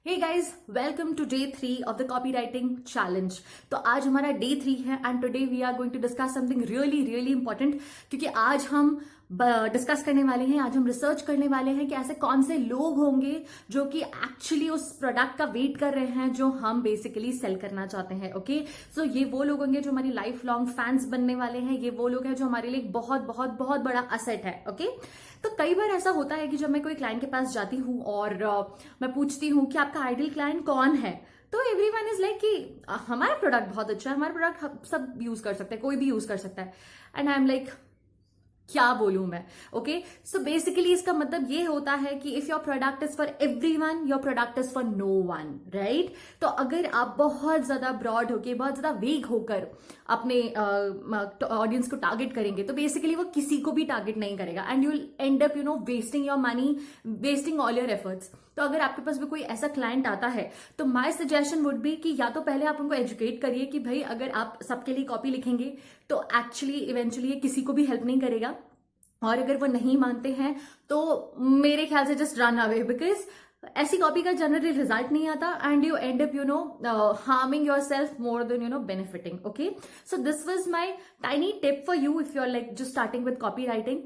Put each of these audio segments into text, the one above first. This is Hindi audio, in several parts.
Hey guys, welcome to day 3 of the copywriting challenge. तो आज हमारा डे 3 है and today we are going to discuss something really really important, क्योंकि आज हम डिस्कस करने वाले हैं, आज हम रिसर्च करने वाले हैं कि ऐसे कौन से लोग होंगे जो कि एक्चुअली उस प्रोडक्ट का वेट कर रहे हैं जो हम बेसिकली सेल करना चाहते हैं। ओके, सो ये वो लोग होंगे जो हमारी लाइफ लॉन्ग फैंस बनने वाले हैं। ये वो लोग हैं जो हमारे लिए एक बहुत बहुत बहुत बड़ा असेट है। ओके, तो कई बार ऐसा होता है कि जब मैं कोई क्लाइंट के पास जाती हूँ और मैं पूछती हूँ कि आपका आइडियल क्लाइंट कौन है, तो एवरीवन इज लाइक कि हमारा प्रोडक्ट बहुत अच्छा है, हमारा प्रोडक्ट सब यूज कर सकते हैं, कोई भी यूज कर सकता है। एंड आई एम लाइक, क्या बोलूं मैं। ओके, सो बेसिकली इसका मतलब ये होता है कि if your product is for everyone, your product is for no one, right. तो अगर आप बहुत ज्यादा ब्रॉड होके, बहुत ज्यादा वेग होकर अपने ऑडियंस को टारगेट करेंगे, तो बेसिकली वो किसी को भी टारगेट नहीं करेगा and you will and up wasting your money, wasting all your efforts. तो अगर आपके पास भी कोई ऐसा क्लाइंट आता है, तो माय सजेशन वुड बी कि या तो पहले आप उनको एजुकेट करिए कि भाई अगर आप सबके लिए कॉपी लिखेंगे तो एक्चुअली इवेंचुअली ये किसी को भी हेल्प नहीं करेगा, और अगर वो नहीं मानते हैं तो मेरे ख्याल से जस्ट रन अवे, बिकॉज ऐसी कॉपी का जनरली रिजल्ट नहीं आता and you end up harming yourself more than benefiting. Okay, so this was my tiny tip for you if you are like just starting with copywriting.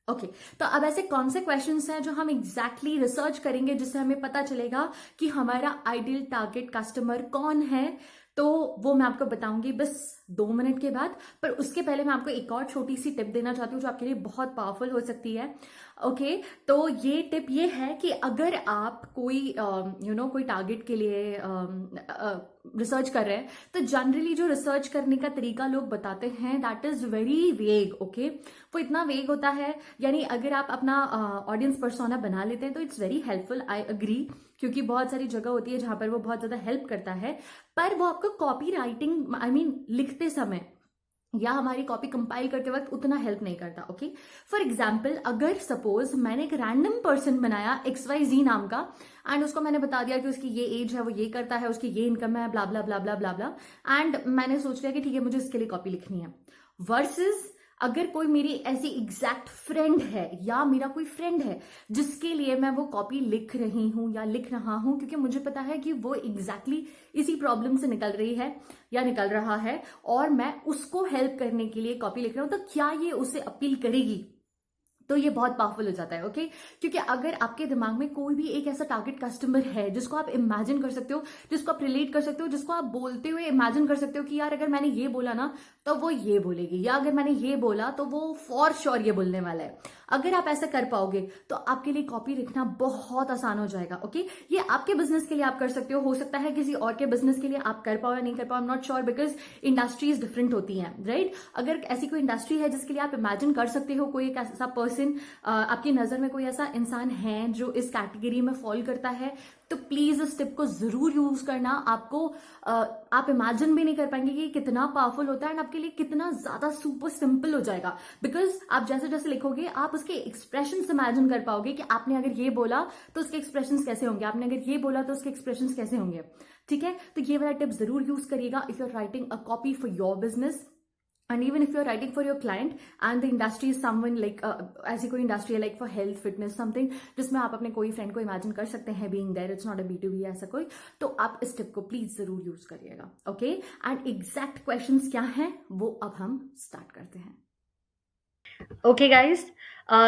Okay, तो अब ऐसे कौन से क्वेश्चंस हैं जो हम एग्जैक्टली रिसर्च करेंगे जिससे हमें पता चलेगा कि हमारा आइडियल टारगेट कस्टमर कौन है, तो वो मैं आपको बताऊंगी बस 2 मिनट के बाद। पर उसके पहले मैं आपको एक और छोटी सी टिप देना चाहती हूँ जो आपके लिए बहुत पावरफुल हो सकती है। ओके, तो ये टिप ये है कि अगर आप कोई कोई टारगेट के लिए रिसर्च कर रहे हैं, तो जनरली जो रिसर्च करने का तरीका लोग बताते हैं that is very vague. Okay, वो इतना वेग होता है, यानी अगर आप अपना ऑडियंस पर्सोना बना लेते हैं तो it's very helpful, I agree, क्योंकि बहुत सारी जगह होती है जहां पर वो बहुत ज्यादा हेल्प करता है, पर वो आपको कॉपी राइटिंग लिखते समय या हमारी कॉपी कंपाइल करते वक्त उतना हेल्प नहीं करता। ओके, फॉर एग्जाम्पल अगर सपोज मैंने एक रैंडम पर्सन बनाया XYZ नाम का एंड उसको मैंने बता दिया कि उसकी ये एज है, वो ये करता है, उसकी ये इनकम है, ब्ला ब्ला ब्ला ब्ला ब्ला ब्ला, एंड मैंने सोच लिया कि ठीक है मुझे इसके लिए कॉपी लिखनी है, वर्सेस अगर कोई मेरी ऐसी एग्जैक्ट फ्रेंड है या मेरा कोई फ्रेंड है जिसके लिए मैं वो कॉपी लिख रही हूं या लिख रहा हूं, क्योंकि मुझे पता है कि वो एग्जैक्टली इसी प्रॉब्लम से निकल रही है या निकल रहा है और मैं उसको हेल्प करने के लिए कॉपी लिख रहा हूं, तो क्या ये उसे अपील करेगी? तो ये बहुत पावरफुल हो जाता है। ओके, क्योंकि अगर आपके दिमाग में कोई भी एक ऐसा टारगेट कस्टमर है जिसको आप इमेजिन कर सकते हो, जिसको आप रिलेट कर सकते हो, जिसको आप बोलते हुए इमेजिन कर सकते हो कि यार अगर मैंने ये बोला ना तो वो ये बोलेगी, या अगर मैंने ये बोला तो वो फॉर श्योर ये बोलने वाला है, अगर आप ऐसा कर पाओगे तो आपके लिए कॉपी लिखना बहुत आसान हो जाएगा। ओके, ये आपके बिजनेस के लिए आप कर सकते हो सकता है किसी और के बिजनेस के लिए आप कर पाओ या नहीं कर पाओ, I am not sure, because industries different होती हैं, राइट। अगर ऐसी कोई इंडस्ट्री है जिसके लिए आप इमेजिन कर सकते हो कोई एक ऐसा पर्सन, आपकी नजर में कोई ऐसा इंसान है जो इस कैटेगरी में फॉल करता है, तो प्लीज इस टिप को जरूर यूज करना। आपको आप इमेजिन भी नहीं कर पाएंगे कि कितना पावरफुल होता है एंड आपके लिए कितना ज्यादा सुपर सिंपल हो जाएगा, बिकॉज आप जैसे जैसे लिखोगे आप उसके एक्सप्रेशंस इमेजिन कर पाओगे कि आपने अगर ये बोला तो उसके एक्सप्रेशंस कैसे होंगे, आपने अगर ये बोला तो उसके एक्सप्रेशंस कैसे होंगे। ठीक है, तो ये वाला टिप जरूर यूज करिएगा if you are writing a copy for your business, and even if you're writing for your client and the industry is someone like ऐसी कोई इंडस्ट्री है like for health fitness something जिसमें आप अपने कोई फ्रेंड को इमेजिन कर सकते हैं being there, it's not a B2B ऐसा कोई, तो आप इस टिप को प्लीज जरूर यूज करिएगा। ओके, एंड एग्जैक्ट क्वेश्चंस क्या हैं वो अब हम स्टार्ट करते हैं। ओके गाइज,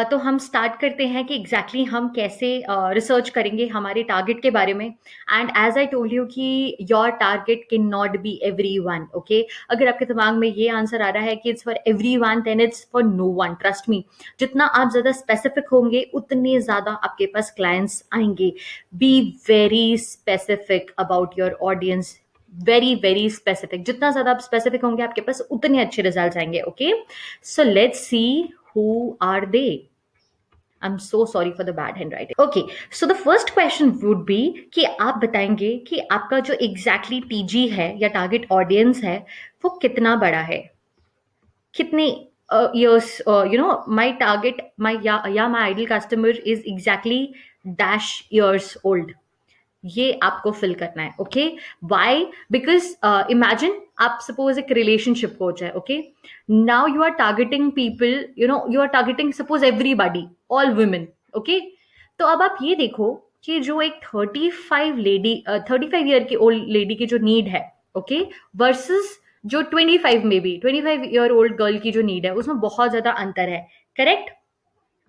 तो हम स्टार्ट करते हैं कि एग्जैक्टली exactly हम कैसे रिसर्च करेंगे हमारे टारगेट के बारे में। And as I told you कि your target can not be every one. Okay, अगर आपके दिमाग में ये आंसर आ रहा है कि it's for everyone, then it's for no one. Trust me, जितना आप ज्यादा स्पेसिफिक होंगे उतने ज्यादा आपके पास क्लाइंट्स आएंगे। Be very specific about your audience, very very specific. जितना ज्यादा आप स्पेसिफिक होंगे आपके पास उतने अच्छे रिजल्ट आएंगे। Okay, so let's see who are they. I'm so sorry for the bad handwriting. Okay, so the first question would be कि आप बताएंगे कि आपका जो exactly TG है या target audience है वो कितना बड़ा है, कितने years, my target, my my ideal customer is exactly dash years old, ये आपको फिल करना है। Okay, why? बिकॉज इमेजिन आप सपोज एक रिलेशनशिप कोच है। Okay, now you are targeting people, you are targeting suppose everybody, all women. Okay, तो अब आप ये देखो कि जो एक 35 ईयर की ओल्ड लेडी की जो नीड है, ओके, वर्सेस जो 25 ईयर ओल्ड गर्ल की जो नीड है, उसमें बहुत ज्यादा अंतर है। करेक्ट?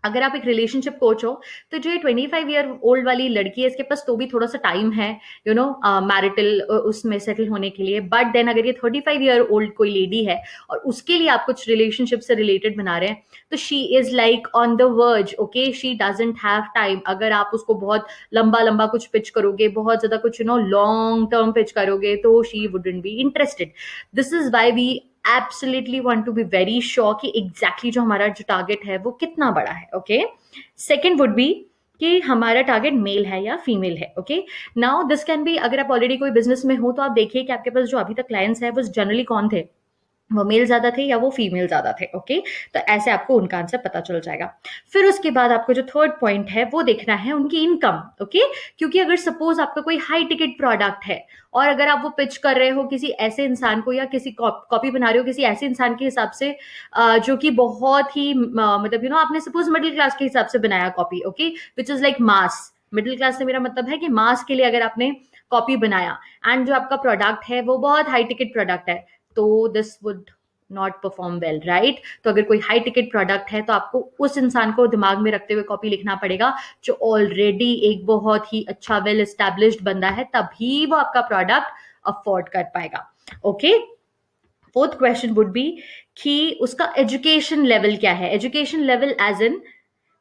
अगर आप एक रिलेशनशिप कोच हो, तो जो ये 25 ईयर ओल्ड वाली लड़की है, इसके पास तो भी थोड़ा सा टाइम है, मैरिटल उसमें सेटल होने के लिए। बट देन अगर ये 35 ईयर ओल्ड कोई लेडी है और उसके लिए आप कुछ रिलेशनशिप से रिलेटेड बना रहे हैं, तो she is like on the verge, okay, she doesn't have time. अगर आप उसको बहुत लंबा लंबा कुछ पिच करोगे, बहुत ज्यादा कुछ लॉन्ग टर्म पिच करोगे, तो she wouldn't be interested. This is why we absolutely want to be very sure कि एग्जैक्टली जो हमारा जो टारगेट है वो कितना बड़ा है। ओके, सेकंड वुड बी कि हमारा टारगेट मेल है या फीमेल है। Okay, now this can be, अगर आप ऑलरेडी कोई बिजनेस में हो तो आप देखिए कि आपके पास जो अभी तक क्लाइंट्स है वो जनरली कौन थे, वो मेल ज्यादा थे या वो फीमेल ज्यादा थे। ओके, तो ऐसे आपको उनका आंसर पता चल जाएगा। फिर उसके बाद आपको जो थर्ड पॉइंट है वो देखना है उनकी इनकम। ओके, क्योंकि अगर सपोज आपका कोई हाई टिकट प्रोडक्ट है और अगर आप वो पिच कर रहे हो किसी ऐसे इंसान को, या किसी कॉपी बना रहे हो किसी ऐसे इंसान के हिसाब से जो कि बहुत ही मतलब आपने सपोज मिडिल क्लास के हिसाब से बनाया copy, okay, which is like mass. Middle class से मेरा मतलब है कि मास के लिए अगर आपने कॉपी बनाया एंड जो आपका प्रोडक्ट है वो बहुत हाई टिकट प्रोडक्ट है, तो this would not perform well, right? तो अगर कोई हाई टिकट प्रोडक्ट है तो आपको उस इंसान को दिमाग में रखते हुए कॉपी लिखना पड़ेगा जो ऑलरेडी एक बहुत ही अच्छा वेल एस्टैब्लिश्ड बंदा है, तभी वो आपका प्रोडक्ट अफोर्ड कर पाएगा। Okay, fourth question would be कि उसका एजुकेशन लेवल क्या है। Education level as in,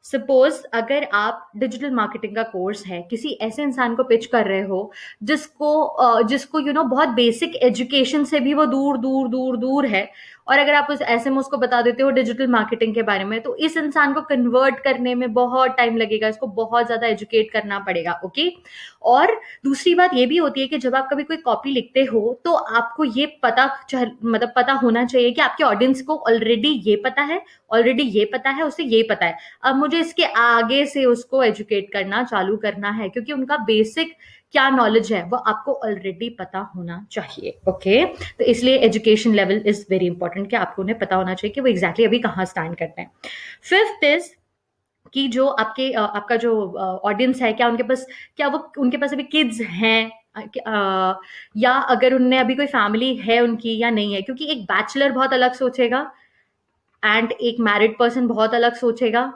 suppose अगर आप डिजिटल मार्केटिंग का कोर्स है, किसी ऐसे इंसान को पिच कर रहे हो जिसको बहुत बेसिक एजुकेशन से भी वो दूर दूर दूर दूर है, और अगर आप उस ऐसे में उसको बता देते हो डिजिटल मार्केटिंग के बारे में, तो इस इंसान को कन्वर्ट करने में बहुत टाइम लगेगा, इसको बहुत ज्यादा एजुकेट करना पड़ेगा। ओके, और दूसरी बात ये भी होती है कि जब आप कभी कोई कॉपी लिखते हो तो आपको ये मतलब पता होना चाहिए कि आपके ऑडियंस को ऑलरेडी ये पता है, ऑलरेडी ये पता है, उसे ये पता है, अब मुझे इसके आगे से उसको एजुकेट करना चालू करना है, क्योंकि उनका बेसिक क्या नॉलेज है वो आपको ऑलरेडी पता होना चाहिए। ओके, तो इसलिए education level is very important कि आपको उन्हें पता होना चाहिए कि वो एग्जैक्टली अभी कहाँ स्टैंड करते हैं। फिफ्थ इज कि जो आपका जो ऑडियंस है, क्या वो उनके पास अभी किड्स हैं, या अगर उनने अभी कोई फैमिली है उनकी या नहीं है, क्योंकि एक बैचलर बहुत अलग सोचेगा एंड एक मैरिड पर्सन बहुत अलग सोचेगा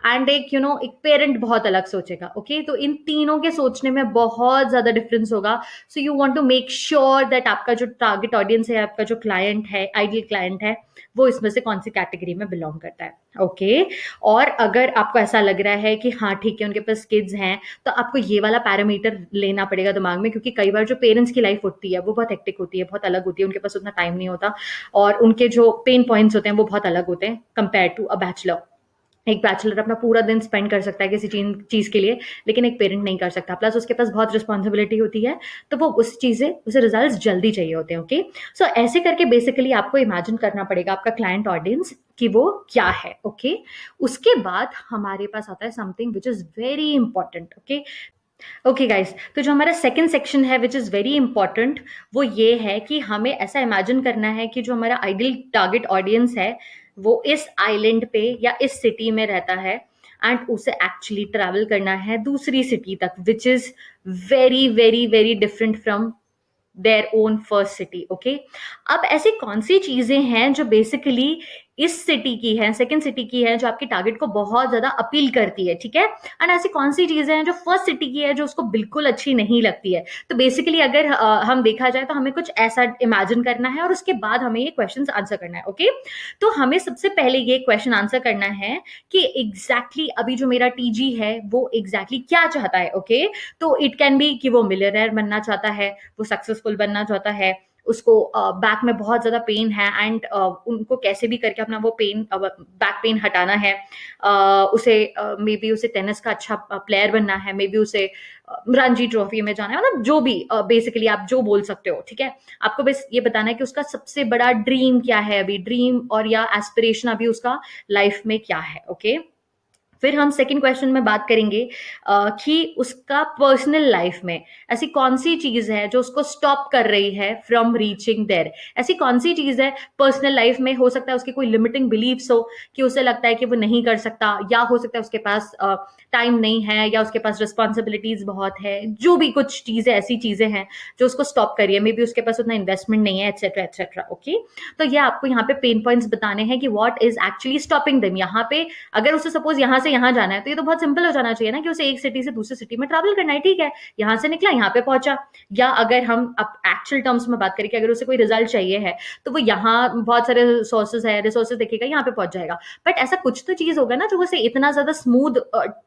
एंड एक एक पेरेंट बहुत अलग सोचेगा। ओके, तो इन तीनों के सोचने में बहुत ज्यादा डिफरेंस होगा। So you want to make sure that आपका जो टारगेट ऑडियंस है, आपका जो क्लाइंट है, आइडियल क्लाइंट है, वो इसमें से कौन सी कैटेगरी में बिलोंग करता है। ओके, और अगर आपको ऐसा लग रहा है कि हाँ ठीक है उनके पास किड्स हैं, तो आपको ये वाला पैरामीटर लेना पड़ेगा दिमाग में, क्योंकि कई बार जो पेरेंट्स की लाइफ होती है वो बहुत हेक्टिक होती है, बहुत अलग होती है, उनके पास उतना टाइम नहीं होता, और उनके जो पेन पॉइंट्स होते हैं वो बहुत अलग होते हैं कंपेयर टू अ बैचलर। एक बैचलर अपना पूरा दिन स्पेंड कर सकता है किसी चीज के लिए, लेकिन एक पेरेंट नहीं कर सकता, प्लस उसके पास बहुत रिस्पॉन्सिबिलिटी होती है, तो वो उस चीज से उसे रिजल्ट जल्दी चाहिए होते हैं। ओके, सो ऐसे करके बेसिकली आपको इमेजिन करना पड़ेगा आपका क्लाइंट ऑडियंस कि वो क्या है। ओके, उसके बाद हमारे पास आता है something which is very important. Okay, okay guys, तो जो हमारा सेकंड सेक्शन है विच इज वेरी इंपॉर्टेंट, वो ये है कि हमें ऐसा इमेजिन करना है कि जो हमारा आइडियल टारगेट ऑडियंस है वो इस आइलैंड पे या इस सिटी में रहता है, एंड उसे एक्चुअली ट्रैवल करना है दूसरी सिटी तक, which is very very very different from their own first city. Okay, अब ऐसी कौन सी चीजें हैं जो बेसिकली इस सिटी की है, सेकंड सिटी की है, जो आपके टारगेट को बहुत ज्यादा अपील करती है, ठीक है, एंड ऐसी कौन सी चीजें हैं जो फर्स्ट सिटी की है जो उसको बिल्कुल अच्छी नहीं लगती है। तो बेसिकली अगर हम देखा जाए तो हमें कुछ ऐसा इमेजिन करना है और उसके बाद हमें ये क्वेश्चन आंसर करना है। ओके, तो हमें सबसे पहले ये क्वेश्चन आंसर करना है कि एग्जैक्टली अभी जो मेरा टीजी है वो एग्जैक्टली क्या चाहता है। ओके, तो इट कैन बी कि वो मिलियनेयर बनना चाहता है, वो सक्सेसफुल बनना चाहता है, उसको बैक में बहुत ज्यादा पेन है एंड उनको कैसे भी करके अपना वो पेन, बैक पेन हटाना है, उसे मे बी उसे टेनिस का अच्छा प्लेयर बनना है, मे बी उसे रणजी ट्रॉफी में जाना है, मतलब जो भी बेसिकली आप जो बोल सकते हो, ठीक है, आपको बस ये बताना है कि उसका सबसे बड़ा ड्रीम क्या है, अभी ड्रीम और या एस्पिरेशन अभी उसका लाइफ में क्या है। ओके, फिर हम सेकंड क्वेश्चन में बात करेंगे कि उसका पर्सनल लाइफ में ऐसी कौन सी चीज है जो उसको स्टॉप कर रही है फ्रॉम रीचिंग देयर। ऐसी कौन सी चीज है पर्सनल लाइफ में, हो सकता है उसकी कोई लिमिटिंग बिलीफ्स हो कि उसे लगता है कि वो नहीं कर सकता, या हो सकता है उसके पास टाइम नहीं है, या उसके पास रिस्पॉन्सिबिलिटीज बहुत है, जो भी कुछ चीजें ऐसी चीजें हैं जो उसको स्टॉप कर रही है, मे बी उसके पास उतना इन्वेस्टमेंट नहीं है, एटसेट्रा एटसेट्रा। ओके, तो ये आपको यहाँ पे पेन पॉइंट्स बताने हैं कि what is actually stopping them. यहाँ पे अगर उसे सपोज यहाँ से यहाँ जाना है तो ये तो बहुत सिंपल हो जाना चाहिए ना कि उसे एक सिटी से दूसरी सिटी में ट्रैवल करना है, ठीक है, यहाँ से निकला यहाँ पे पहुंचा। या अगर हम अब एक्चुअल टर्म्स में बात करें कि अगर उसे कोई रिजल्ट चाहिए है तो वो यहाँ बहुत सारे रिसोर्सेज देखेगा, यहाँ पे पहुंच जाएगा। बट ऐसा कुछ तो चीज होगा ना जो उसे इतना ज्यादा स्मूथ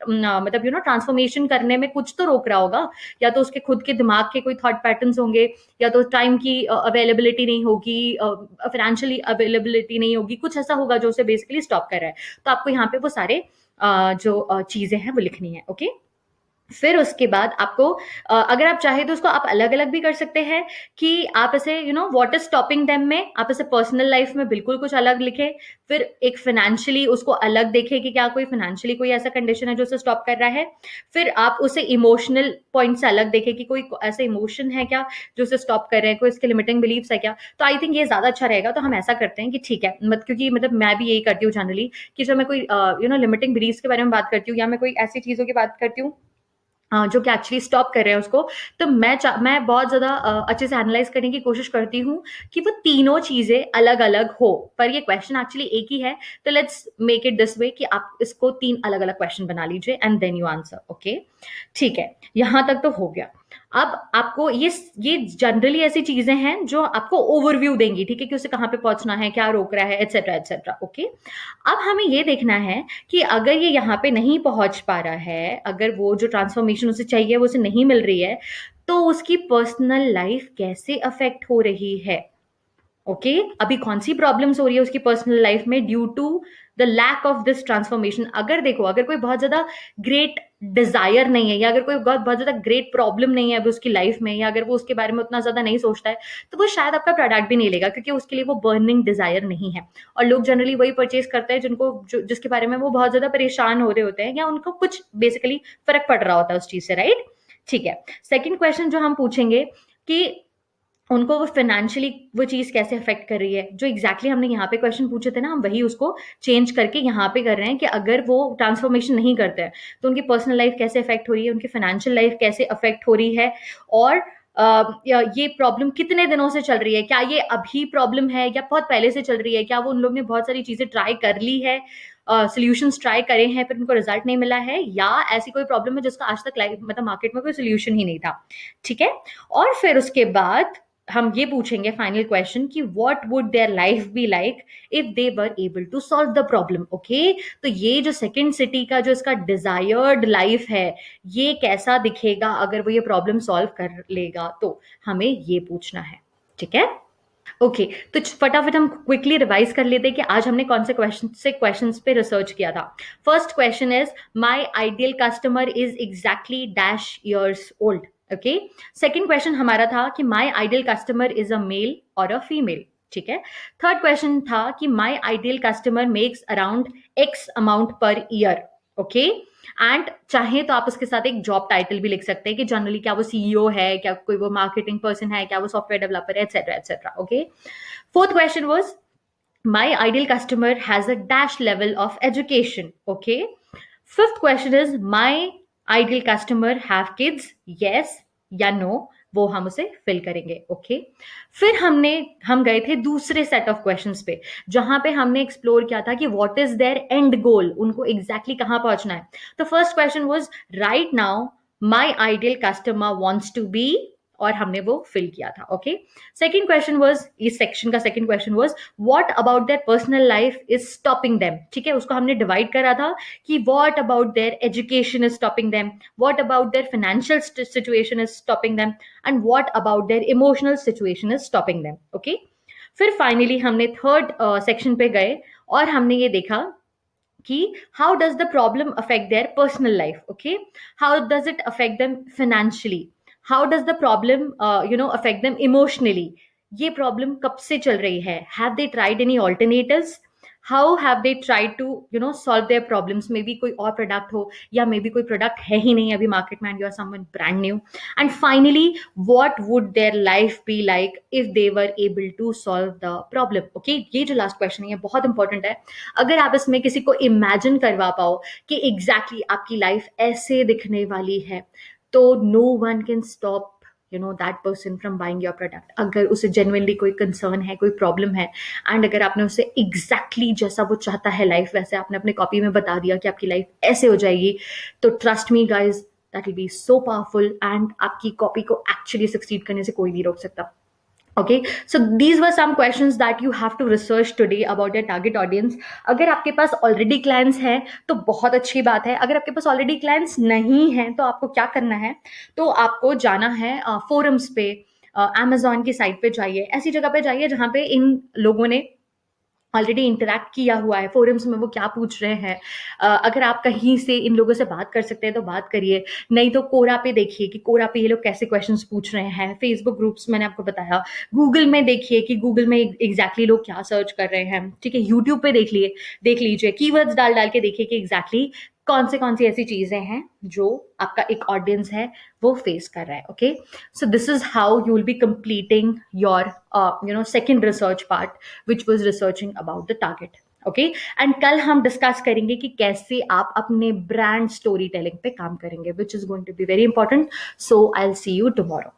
मतलब ट्रांसफॉर्मेशन करने में कुछ तो रोक रहा होगा। या तो उसके खुद के दिमाग के कोई थॉट पैटर्न्स होंगे, या तो टाइम की अवेलेबिलिटी नहीं होगी, फाइनेंशियली अवेलेबिलिटी नहीं होगी, कुछ ऐसा होगा जो उसे बेसिकली स्टॉप कर रहा है। तो आपको यहाँ पे वो सारे जो चीजें हैं वो लिखनी है। ओके, फिर उसके बाद आपको अगर आप चाहे तो उसको आप अलग अलग भी कर सकते हैं कि आप ऐसे व्हाट इज स्टॉपिंग देम में आप ऐसे पर्सनल लाइफ में बिल्कुल कुछ अलग लिखे। फिर एक फाइनेंशियली उसको अलग देखे कि क्या कोई फाइनेंशियली कोई ऐसा कंडीशन है जो उसे स्टॉप कर रहा है। फिर आप उसे इमोशनल पॉइंट से अलग देखे कि कोई ऐसा इमोशन है क्या जो उसे स्टॉप कर रहे हैं, कोई इसके लिमिटिंग बिलीव्स है क्या। तो आई थिंक ये ज्यादा अच्छा रहेगा। तो हम ऐसा करते हैं कि ठीक है, क्योंकि मैं भी यही करती हूँ जनरली कि जब मैं कोई लिमिटिंग बिलीव्स के बारे में बात करती हूँ या मैं कोई ऐसी चीजों की बात करती हूँ जो कि एक्चुअली स्टॉप कर रहे हैं उसको, तो मैं बहुत ज्यादा अच्छे से एनालाइज करने की कोशिश करती हूँ कि वो तीनों चीजें अलग अलग हो। पर ये क्वेश्चन एक्चुअली एक ही है, तो let's make it this way कि आप इसको 3 अलग अलग क्वेश्चन बना लीजिए and then you answer. Okay, ठीक है, यहां तक तो हो गया। अब आपको ये जनरली ऐसी चीजें हैं जो आपको ओवरव्यू देंगी, ठीक है, कि उसे कहाँ पे पहुंचना है, क्या रोक रहा है, एटसेट्रा एटसेट्रा। ओके, अब हमें ये देखना है कि अगर ये यहाँ पे नहीं पहुंच पा रहा है, अगर वो जो ट्रांसफॉर्मेशन उसे चाहिए वो उसे नहीं मिल रही है, तो उसकी पर्सनल लाइफ कैसे अफेक्ट हो रही है। ओके, अभी कौन सी प्रॉब्लम्स हो रही है उसकी पर्सनल लाइफ में due to the lack of this transformation. अगर देखो, अगर कोई बहुत ज्यादा ग्रेट डिजायर नहीं है, या अगर कोई बहुत ज्यादा ग्रेट प्रॉब्लम नहीं है अभी उसकी लाइफ में, या अगर वो उसके बारे में उतना ज्यादा नहीं सोचता है, तो वो शायद आपका प्रोडक्ट भी नहीं लेगा, क्योंकि उसके लिए वो बर्निंग डिजायर नहीं है। और लोग जनरली वही परचेज करते हैं जिसके बारे में वो बहुत ज्यादा परेशान हो रहे होते हैं, या उनको कुछ बेसिकली फर्क पड़ रहा होता है उस चीज से, राइट। ठीक है, सेकेंड क्वेश्चन जो हम पूछेंगे कि उनको वो फाइनेंशियली वो चीज कैसे अफेक्ट कर रही है। जो एग्जैक्टली हमने यहाँ पे क्वेश्चन पूछे थे ना, हम वही उसको चेंज करके यहाँ पे कर रहे हैं कि अगर वो ट्रांसफॉर्मेशन नहीं करते हैं तो उनकी पर्सनल लाइफ कैसे अफेक्ट हो रही है, उनकी फाइनेंशियल लाइफ कैसे अफेक्ट हो रही है, और ये प्रॉब्लम कितने दिनों से चल रही है, क्या ये अभी प्रॉब्लम है या बहुत पहले से चल रही है, क्या वो उन लोग ने बहुत सारी चीजें ट्राई कर ली है, सोल्यूशंस ट्राई करे हैं पर उनको रिजल्ट नहीं मिला है, या ऐसी कोई प्रॉब्लम है जिसका आज तक लाइफ मार्केट में कोई सोल्यूशन ही नहीं था। ठीक है, और फिर उसके बाद हम ये पूछेंगे फाइनल क्वेश्चन कि what would their life be like if they were able to solve the problem. Okay, तो ये जो सेकंड सिटी का जो इसका डिजायर्ड लाइफ है, ये कैसा दिखेगा अगर वो ये प्रॉब्लम सॉल्व कर लेगा, तो हमें ये पूछना है। ठीक है, ओके, तो फटाफट हम क्विकली रिवाइज कर लेते हैं कि आज हमने कौन से क्वेश्चंस पे रिसर्च किया था। First question is my ideal customer is exactly dash years old. Okay, second question हमारा था कि my ideal customer is a male और अ फीमेल। ठीक है, थर्ड क्वेश्चन था कि my ideal customer makes around X amount per year. Okay, and चाहे तो आप उसके साथ एक जॉब टाइटल भी लिख सकते हैं कि जनरली क्या वो सीईओ है, क्या कोई वो मार्केटिंग पर्सन है, क्या वो सॉफ्टवेयर डेवलपर है, etcetera etcetera. Okay, fourth question was my ideal customer has a dash level of education. Okay, fifth question is my ideal customer have kids, yes या नो, वो हम उसे फिल करेंगे। ओके, फिर हम गए थे दूसरे सेट ऑफ क्वेश्चंस पे, जहां पे हमने एक्सप्लोर किया था कि what is their end goal, उनको एग्जैक्टली कहां पहुंचना है। तो first question was right now my ideal customer wants to be, और हमने वो फिल किया था। ओके, सेकंड क्वेश्चन वाज, इस सेक्शन का second question was what about their personal life is stopping them. ठीक है, उसको हमने डिवाइड करा था कि what about their education is stopping them, what about their financial situation is stopping them, and what about their emotional situation is stopping them. Okay, फिर फाइनली हमने थर्ड सेक्शन पे गए और हमने ये देखा कि how does the problem affect their personal life. Okay, how does it affect them financially, how does the problem affect them emotionally, ये प्रॉब्लम कब से चल रही है, have they tried any alternatives, how have they tried to solve their problems, maybe कोई और प्रोडक्ट हो या मे बी कोई प्रोडक्ट है ही नहीं अभी मार्केट में, and you are someone brand new, and finally what would their life be like if they were able to solve the problem. Okay, ये जो लास्ट क्वेश्चन है ये बहुत इंपॉर्टेंट है। अगर आप इसमें किसी को इमेजिन करवा पाओ कि एग्जैक्टली आपकी लाइफ ऐसे दिखने वाली है, तो no one can stop that person from buying your product. अगर उसे जेन्युइनली कोई कंसर्न है, कोई प्रॉब्लम है, एंड अगर आपने उसे एग्जैक्टली जैसा वो चाहता है लाइफ वैसे आपने अपने कॉपी में बता दिया कि आपकी लाइफ ऐसे हो जाएगी, तो trust me guys, that will be so powerful, and आपकी कॉपी को एक्चुअली सक्सीड करने से कोई नहीं रोक सकता। Okay, so these were some questions that you have to research today about your target audience. अगर आपके पास ऑलरेडी क्लाइंट्स हैं तो बहुत अच्छी बात है, अगर आपके पास ऑलरेडी क्लाइंट्स नहीं हैं तो आपको क्या करना है, तो आपको जाना है फोरम्स पे, अमेजोन की साइट पे जाइए, ऐसी जगह पे जाइए जहाँ पे इन लोगों ने ऑलरेडी इंटरैक्ट किया हुआ है, फोरम्स में वो क्या पूछ रहे हैं। अगर आप कहीं से इन लोगों से बात कर सकते हैं तो बात करिए, नहीं तो कोरा पे देखिए कि कोरा पे ये लोग कैसे क्वेश्चंस पूछ रहे हैं। फेसबुक ग्रुप्स मैंने आपको बताया, गूगल में देखिए कि गूगल में एग्जैक्टली लोग क्या सर्च कर रहे हैं, ठीक है। यूट्यूब पे देख लीजिए, कीवर्ड्स डाल डाल के देखिए कि एग्जैक्टली कौन सी ऐसी चीजें हैं जो आपका एक ऑडियंस है वो फेस कर रहा है। Okay, so this is how you will be completing your second research part, which was researching about the target. Okay, and कल हम डिस्कस करेंगे कि कैसे आप अपने ब्रांड स्टोरी टेलिंग पे काम करेंगे, which is going to be very important. So I will see you tomorrow.